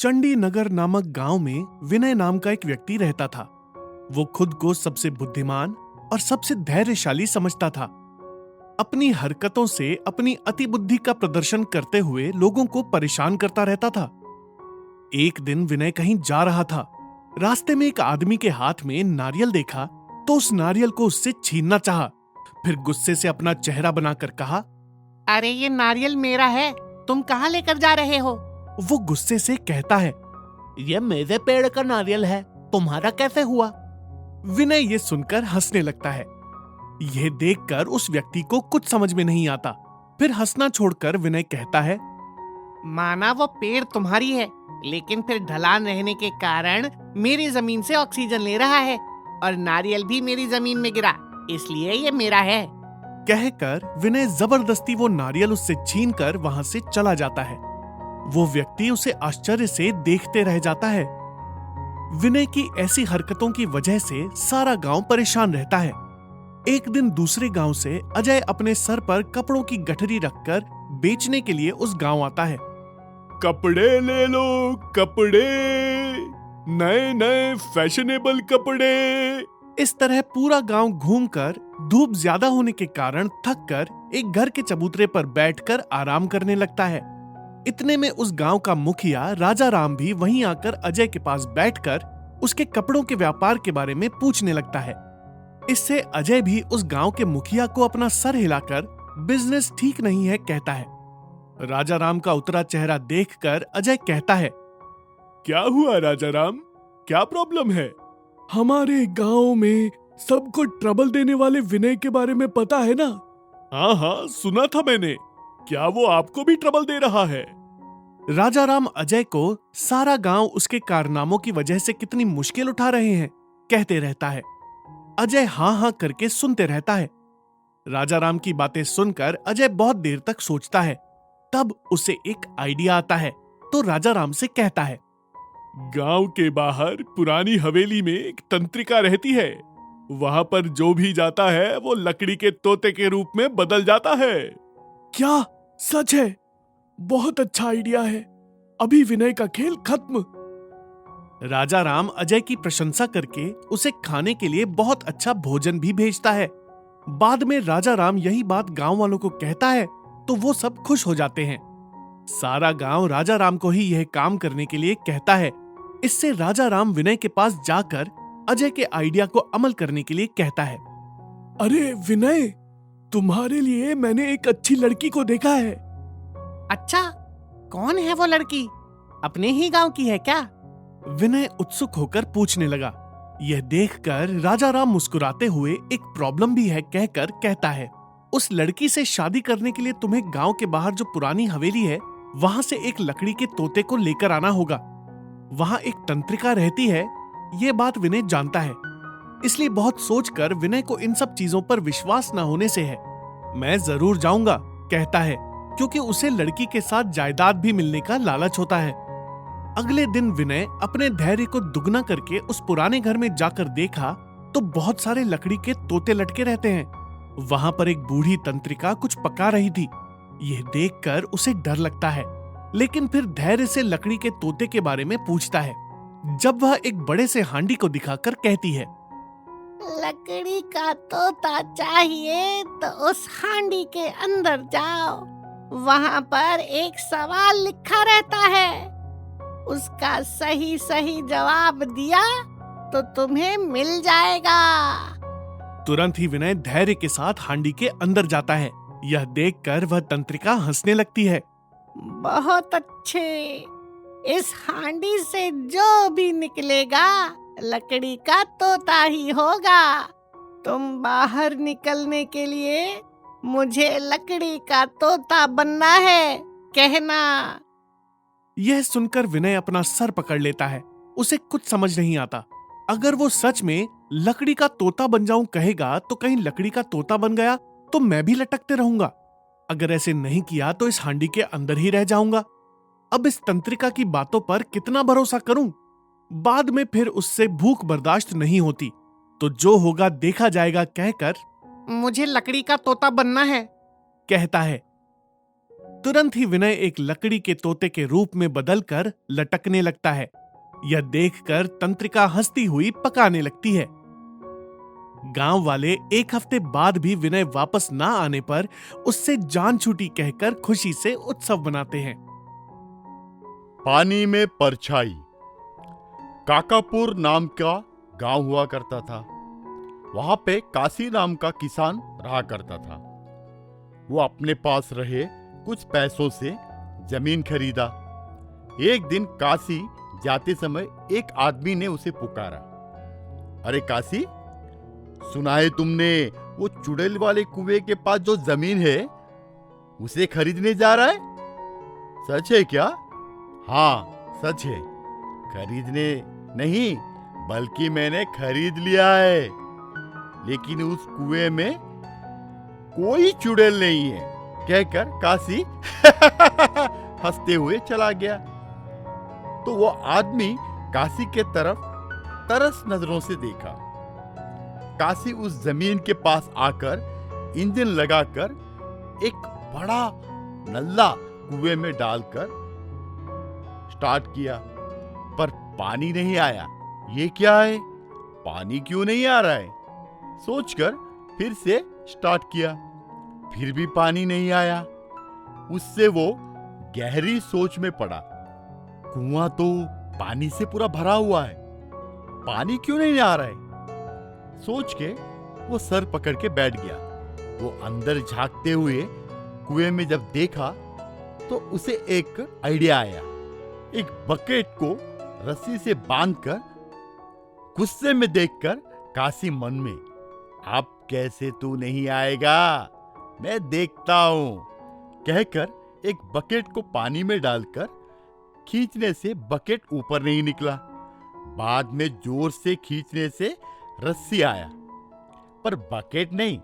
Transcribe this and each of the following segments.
चंडी नगर नामक गांव में विनय नाम का एक व्यक्ति रहता था। वो खुद को सबसे बुद्धिमान और सबसे धैर्यशाली समझता था। अपनी हरकतों से अपनी अति बुद्धि का प्रदर्शन करते हुए लोगों को परेशान करता रहता था। एक दिन विनय कहीं जा रहा था। रास्ते में एक आदमी के हाथ में नारियल देखा तो उस नारियल को उससे छीनना चाहा। फिर गुस्से से अपना चेहरा बनाकर कहा, अरे ये नारियल मेरा है, तुम कहाँ लेकर जा रहे हो? वो गुस्से से कहता है, ये मेरे पेड़ का नारियल है, तुम्हारा कैसे हुआ? विनय ये सुनकर हंसने लगता है। यह देखकर उस व्यक्ति को कुछ समझ में नहीं आता। फिर हंसना छोड़कर विनय कहता है, माना वो पेड़ तुम्हारी है, लेकिन फिर ढलान रहने के कारण मेरी जमीन से ऑक्सीजन ले रहा है और नारियल भी मेरी जमीन में गिरा, इसलिए ये मेरा है। कहकर विनय जबरदस्ती वो नारियल उससे छीनकर वहां से चला जाता है। वो व्यक्ति उसे आश्चर्य से देखते रह जाता है। विनय की ऐसी हरकतों की वजह से सारा गांव परेशान रहता है। एक दिन दूसरे गांव से अजय अपने सर पर कपड़ों की गठरी रखकर बेचने के लिए उस गांव आता है। कपड़े ले लो, कपड़े, नए नए फैशनेबल कपड़े। इस तरह पूरा गांव घूमकर धूप ज्यादा होने के कारण थककर एक घर के चबूतरे पर बैठकर आराम करने लगता है। इतने में उस गांव का मुखिया राजा राम भी वहीं आकर अजय के पास बैठकर उसके कपड़ों के व्यापार के बारे में पूछने लगता है। इससे अजय भी उस गांव के मुखिया को अपना सर हिलाकर बिजनेस ठीक नहीं है कहता है। राजा राम का उतरा चेहरा देखकर अजय कहता है, क्या हुआ राजा राम, क्या प्रॉब्लम है? हमारे गांव में सबको ट्रबल देने वाले विनय के बारे में पता है ना? हाँ हाँ, सुना था मैंने। क्या वो आपको भी ट्रबल दे रहा है? राजा राम अजय को सारा गांव उसके कारनामों की वजह से कितनी मुश्किल उठा रहे हैं कहते रहता है। अजय हाँ हाँ करके सुनते रहता है। राजा राम की बातें सुनकर अजय बहुत देर तक सोचता है। तब उसे एक आइडिया आता है तो राजा राम से कहता है, गांव के बाहर पुरानी हवेली में एक तंत्रिका रहती है। वहां पर जो भी जाता है वो लकड़ी के तोते के रूप में बदल जाता है। क्या सच है? बहुत अच्छा आइडिया है। अभी विनय का खेल खत्म। राजा राम अजय की प्रशंसा करके उसे खाने के लिए बहुत अच्छा भोजन भी भेजता है। बाद में राजा राम यही बात गांव वालों को कहता है तो वो सब खुश हो जाते हैं। सारा गांव राजा राम को ही यह काम करने के लिए कहता है। इससे राजा राम विनय के पास जाकर अजय के आइडिया को अमल करने के लिए कहता है। अरे विनय, तुम्हारे लिए मैंने एक अच्छी लड़की को देखा है। अच्छा, कौन है वो लड़की? अपने ही गांव की है क्या? विनय उत्सुक होकर पूछने लगा। यह देखकर राजा राम मुस्कुराते हुए एक प्रॉब्लम भी है कहकर कहता है, उस लड़की से शादी करने के लिए तुम्हें गांव के बाहर जो पुरानी हवेली है वहां से एक लकड़ी के तोते को लेकर आना होगा। वहां एक तंत्रिका रहती है, ये बात विनय जानता है। इसलिए बहुत सोचकर विनय को इन सब चीजों पर विश्वास न होने से है। मैं जरूर जाऊंगा कहता है, क्योंकि उसे लड़की के साथ जायदाद भी मिलने का लालच होता है। अगले दिन विनय अपने धैर्य को दुगना करके उस पुराने घर में जाकर देखा तो बहुत सारे लकड़ी के तोते लटके रहते हैं। वहां पर एक बूढ़ी तंत्रिका कुछ पका रही थी। यह देखकर उसे डर लगता है, लेकिन फिर धैर्य से लकड़ी के तोते के बारे में पूछता है। जब वह एक बड़े से हांडी को दिखाकर कहती है, लकड़ी का तोता चाहिए तो उस हांडी के अंदर जाओ, वहां पर एक सवाल लिखा रहता है, उसका सही सही जवाब दिया तो तुम्हें मिल जाएगा। तुरंत ही विनय धैर्य के साथ हांडी के अंदर जाता है। यह देखकर वह तंत्रिका हंसने लगती है। बहुत अच्छे, इस हांडी से जो भी निकलेगा लकड़ी का तोता ही होगा। तुम बाहर निकलने के लिए मुझे लकड़ी का तोता बनना है, कहना। यह सुनकर विनय अपना सर पकड़ लेता है। उसे कुछ समझ नहीं आता। अगर वो सच में लकड़ी का तोता बन जाऊं कहेगा तो कहीं लकड़ी का तोता बन गया तो मैं भी लटकते रहूंगा। अगर ऐसे नहीं किया तो इस हांडी के अंदर ही रह जाऊंगा। अब इस तंत्रिका की बातों पर कितना भरोसा करूं? बाद में फिर उससे भूख बर्दाश्त नहीं होती तो जो होगा देखा जाएगा कहकर मुझे लकड़ी का तोता बनना है कहता है। तुरंत ही विनय एक लकड़ी के तोते के रूप में बदलकर लटकने लगता है। यह देखकर तंत्रिका हंसती हुई पकाने लगती है। गांव वाले एक हफ्ते बाद भी विनय वापस ना आने पर उससे जान छूटी कहकर खुशी से उत्सव मनाते हैं। पानी में परछाई। काकापुर नाम का गांव हुआ करता था। वहां पे काशी नाम का किसान रहा करता था। वो अपने पास रहे कुछ पैसों से जमीन खरीदा। एक दिन काशी जाते समय एक आदमी ने उसे पुकारा, अरे काशी, सुना है तुमने वो चुड़ैल वाले कुएं के पास जो जमीन है उसे खरीदने जा रहा है? सच है क्या? हाँ सच है। खरीदने नहीं बल्कि मैंने खरीद लिया है, लेकिन उस कुएं में कोई चुड़ैल नहीं है, कहकर काशी हंसते हुए चला गया। तो वो आदमी काशी के तरफ तरस नजरों से देखा। काशी उस जमीन के पास आकर इंजन लगाकर एक बड़ा नल्ला कुएं में डालकर स्टार्ट किया, पर पानी नहीं आया। ये क्या है, पानी क्यों नहीं आ रहा है? सोचकर फिर से स्टार्ट किया, फिर भी पानी नहीं आया। उससे वो गहरी सोच में पड़ा। कुआं तो पानी से पूरा भरा हुआ है, पानी क्यों नहीं आ रहा है? सोच के वो सर पकड़ के बैठ गया। वो अंदर झांकते हुए कुएं में जब देखा तो उसे एक आइडिया आया। एक बकेट को रस्सी से बांधकर गुस्से में देखकर काशी मन में, अब कैसे तू नहीं आएगा, मैं देखता हूं, कहकर एक बकेट को पानी में डालकर खींचने से बकेट ऊपर नहीं निकला। बाद में जोर से खींचने से रस्सी आया, पर बकेट नहीं।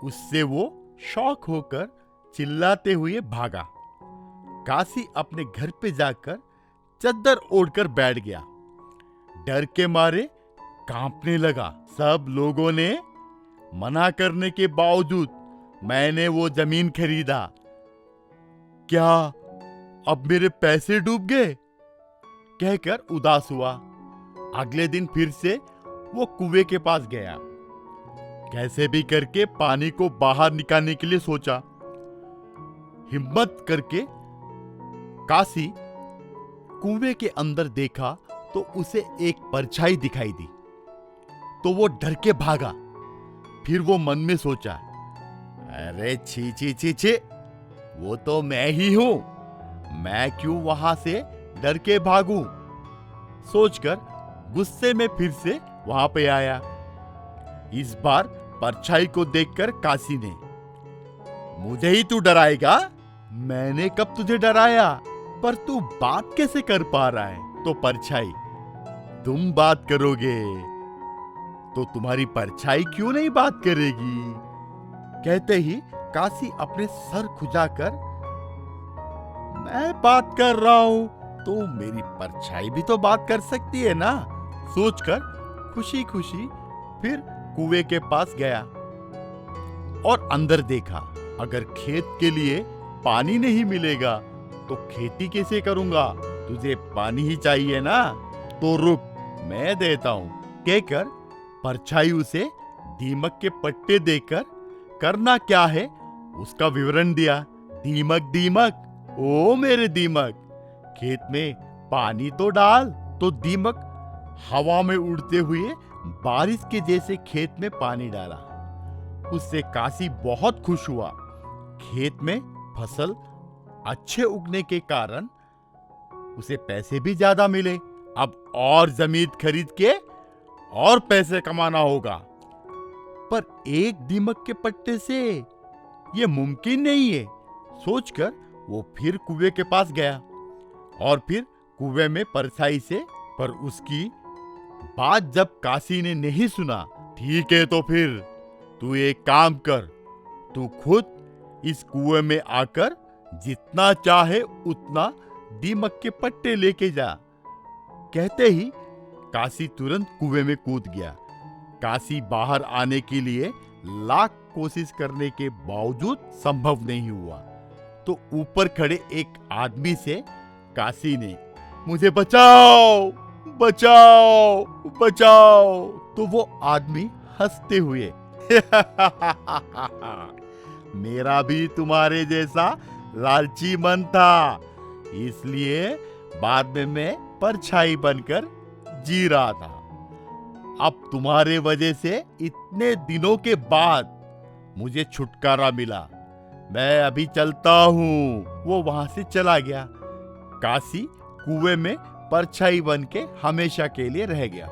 उससे वो शॉक होकर चिल्लाते हुए भागा। काशी अपने घर पे जाकर चद्दर ओढ़कर बैठ गया। डर के मारे कांपने लगा। सब लोगों ने मना करने के बावजूद मैंने वो जमीन खरीदा। क्या अब मेरे पैसे डूब गए? कहकर उदास हुआ। अगले दिन फिर से वो कुएं के पास गया। कैसे भी करके पानी को बाहर निकालने के लिए सोचा। हिम्मत करके काशी कुएं के अंदर देखा तो उसे एक परछाई दिखाई दी। तो वो डर के भागा। फिर वो मन में सोचा, अरे छी छी छी छी, वो तो मैं ही हूं, मैं क्यों वहां से डर के भागूं? सोचकर गुस्से में फिर से वहां पे आया। इस बार परछाई को देखकर काशी ने, मुझे ही तू डराएगा? मैंने कब तुझे डराया? पर तू बात कैसे कर पा रहा है? तो परछाई, तुम बात करोगे तो तुम्हारी परछाई क्यों नहीं बात करेगी? कहते ही काशी अपने सर खुजाकर, मैं बात कर रहा हूं तो मेरी परछाई भी तो बात कर सकती है ना? सोचकर खुशी खुशी फिर कुएं के पास गया और अंदर देखा। अगर खेत के लिए पानी नहीं मिलेगा तो खेती कैसे करूंगा? तुझे पानी ही चाहिए ना? तो रुक, मैं देता हूं, कहकर परछाई उसे दीमक के पट्टे देकर करना क्या है उसका विवरण दिया। दीमक दीमक, ओ मेरे दीमक, खेत में पानी तो डाल। तो दीमक हवा में उड़ते हुए बारिश के जैसे खेत में पानी डाला। उससे काशी बहुत खुश हुआ। खेत में फसल अच्छे उगने के कारण उसे पैसे भी ज्यादा मिले। अब और जमीन खरीद के और पैसे कमाना होगा। पर एक दीमक के पट्टे से यह मुमकिन नहीं है। सोचकर वो फिर कुएं के पास गया और फिर कुएं में परछाई से, पर उसकी बात जब काशी ने नहीं सुना। ठीक है तो फिर तू एक काम कर, तू खुद इस कुएं में आकर जितना चाहे उतना दीमक के पट्टे लेके जा। कहते ही काशी तुरंत कुएं में कूद गया। काशी बाहर आने के लिए लाख कोशिश करने के बावजूद संभव नहीं हुआ। तो ऊपर खड़े एक आदमी से काशी ने, मुझे बचाओ बचाओ बचाओ। तो वो आदमी हंसते हुए मेरा भी तुम्हारे जैसा लालची मन था, इसलिए बाद में मैं परछाई बनकर जी रहा था। अब तुम्हारे वजह से इतने दिनों के बाद मुझे छुटकारा मिला, मैं अभी चलता हूँ। वो वहां से चला गया। काशी कुएं में परछाई बन के हमेशा के लिए रह गया।